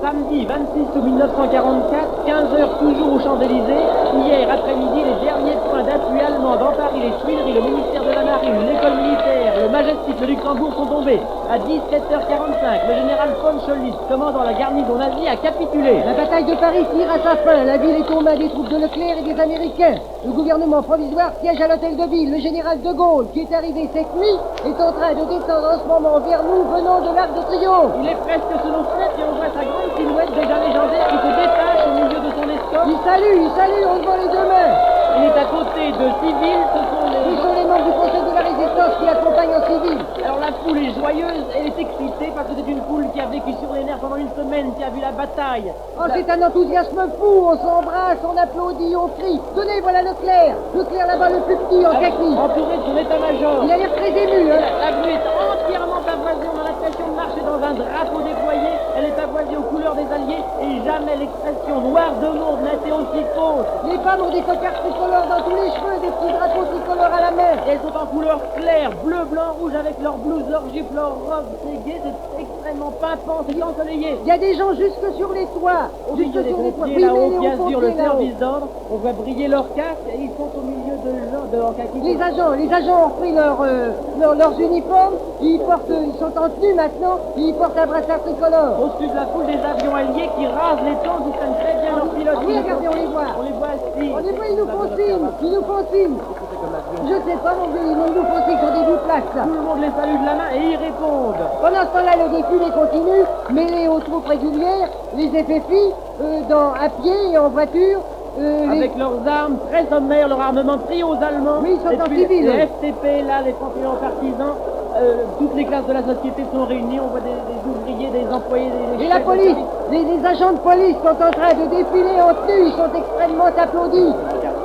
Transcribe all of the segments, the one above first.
Samedi 26 août 1944, 15 heures toujours aux Champs-Élysées. Hier après-midi, les derniers points d'appui allemands dans Paris, les Tuileries, le ministère de la Marine, l'école militaire, le Majestic, le Luxembourg sont tombés. À 17h45, le général von Scholitz, commandant la garnison nazie, a capitulé. La bataille de Paris tire à sa fin. La ville est aux mains des troupes de Leclerc et des Américains. Le gouvernement provisoire siège à l'hôtel de ville. Le général de Gaulle, qui est arrivé cette nuit, est en train de descendre en ce moment vers nous, venant de l'Arc de Triomphe. Il est presque sous nos fenêtres et on voit sa grande silhouette déjà légendaire qui se détache au milieu de son escorte. Il salue, on voit les deux mains. Il est à côté de civils, ce sont les membres du Conseil de la Résistance qui l'accompagnent en civil. Alors la foule est joyeuse, elle est excitée parce que c'est une foule qui a vécu sur les nerfs pendant une semaine, qui a vu la bataille. Oh, c'est un enthousiasme fou, on s'embrasse, on applaudit, on crie. Tenez, voilà Leclerc. Leclerc là-bas, le plus petit en kaki. Entouré de son état-major. Il a l'air très ému, hein. La rue est entièrement pavoisée, on a l'impression de marcher dans un drapeau déployé. Elle est pavoisée aux couleurs des Alliés et jamais l'expression noire de monde n'a été aussi fausse. Les femmes ont des cocards tricolores dans tous les cheveux, des petits drapeaux tricolores à la main. Et elles sont en couleur claire, bleu, blanc, rouge, avec leurs blouses, leurs jupes, leurs robes. C'est gai, c'est extrêmement pimpant, c'est ensoleillé. Il y a des gens jusque sur les toits. Au milieu des pompiers, là-haut, qui assurent le service d'ordre. On voit briller leurs casques et ils sont au milieu de leurs kaki. Les agents ont repris leurs uniformes. Ils sont en tenue maintenant. Ils portent un brassard tricolore. Au-dessus de la foule des avions alliés qui rasent les tons, qui prennent très bien leurs pilotes. Oui, regardez, on les voit. On les voit assis. On les voit, ils nous font signe. Je sais pas, mon vieux, ils nous font signe sur des biplaces, là. Tout le monde les salue de la main et ils répondent. Pendant ce temps-là, le défilé continue, mêlé aux troupes régulières, les FFI, à pied et en voiture. Avec leurs armes très sommaires, leur armement pris aux Allemands. Oui, ils sont en civil. Les FTP, là, les tranquillos partisans, toutes les classes de la société sont réunies. On voit des ouvriers, des employés, des et la police, les agents de police sont en train de défiler en tenue, ils sont extrêmement applaudis.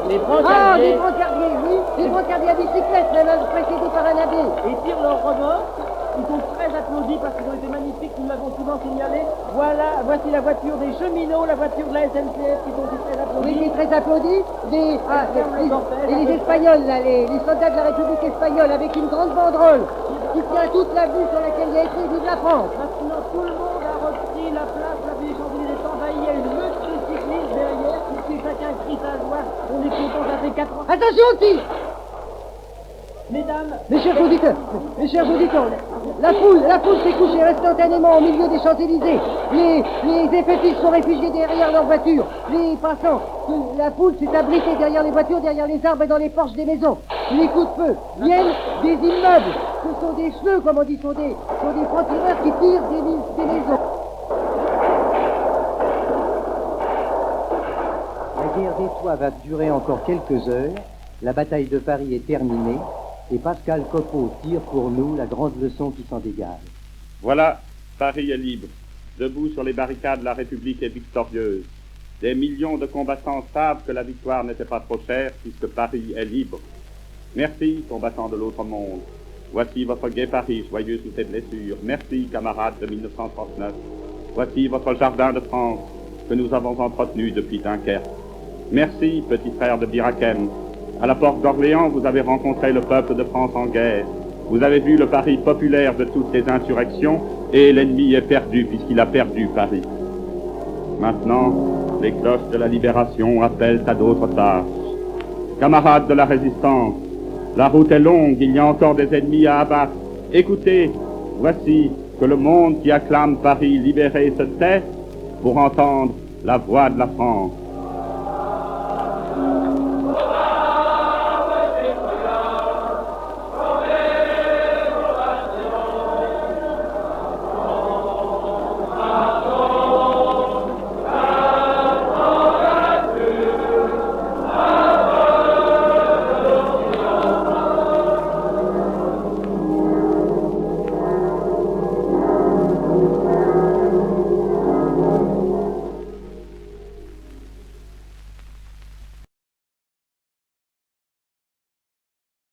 Les brancardiers. Des brancardiers, oui. Des brancardiers à bicyclette, même précédés par un abbé. Et tirent leurs remorques. Ils sont très applaudis parce qu'ils ont été magnifiques, nous l'avons souvent signalé. Voici la voiture des cheminots, la voiture de la SNCF qui sont aussi très applaudis. Oui, qui est très applaudi. Et les Espagnols, là, les soldats de la République espagnole, avec une grande banderole qui tient toute la vue sur laquelle il y a écrit Vive la France. Maintenant, tout le monde a repris la place, la ville des Champs-Élysées est envahie, il y a une meute de cyclistes derrière, qui chacun crie sa joie. On est content, ça fait 4 ans. Attention, tir! Mesdames, mes chers auditeurs, la foule s'est couchée instantanément au milieu des Champs-Élysées. Les effectifs sont réfugiés derrière leurs voitures. Les passants, la foule s'est abritée derrière les voitures, derrière les arbres et dans les porches des maisons. Les coups de feu viennent des immeubles. Ce sont des feux, comme on dit, sont des francs-tireurs qui tirent des maisons. La guerre des toits va durer encore quelques heures. La bataille de Paris est terminée. Et Pascal Copeau tire pour nous la grande leçon qui s'en dégage. Voilà, Paris est libre. Debout sur les barricades, la République est victorieuse. Des millions de combattants savent que la victoire n'était pas trop chère puisque Paris est libre. Merci, combattants de l'autre monde. Voici votre gai Paris, joyeux sous ses blessures. Merci, camarades de 1939. Voici votre jardin de France que nous avons entretenu depuis Dunkerque. Merci, petit frère de Bir Hakeim. À la porte d'Orléans, vous avez rencontré le peuple de France en guerre. Vous avez vu le Paris populaire de toutes les insurrections et l'ennemi est perdu puisqu'il a perdu Paris. Maintenant, les cloches de la libération appellent à d'autres tâches. Camarades de la résistance, la route est longue, il y a encore des ennemis à abattre. Écoutez, voici que le monde qui acclame Paris libéré se tait pour entendre la voix de la France.